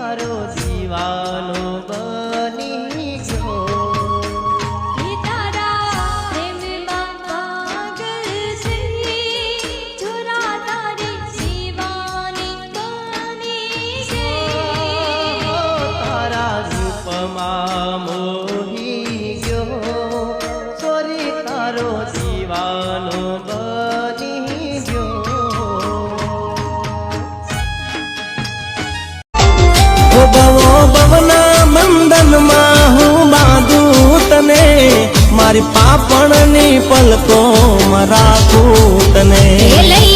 તારો દીવાનો બની ગયો મોહી ગયો સોરી તારો દીવાનો બની ગયો ભવના બંધનમાં હું બાંધું તને મારી પાપણની પલકો માં રાખું તને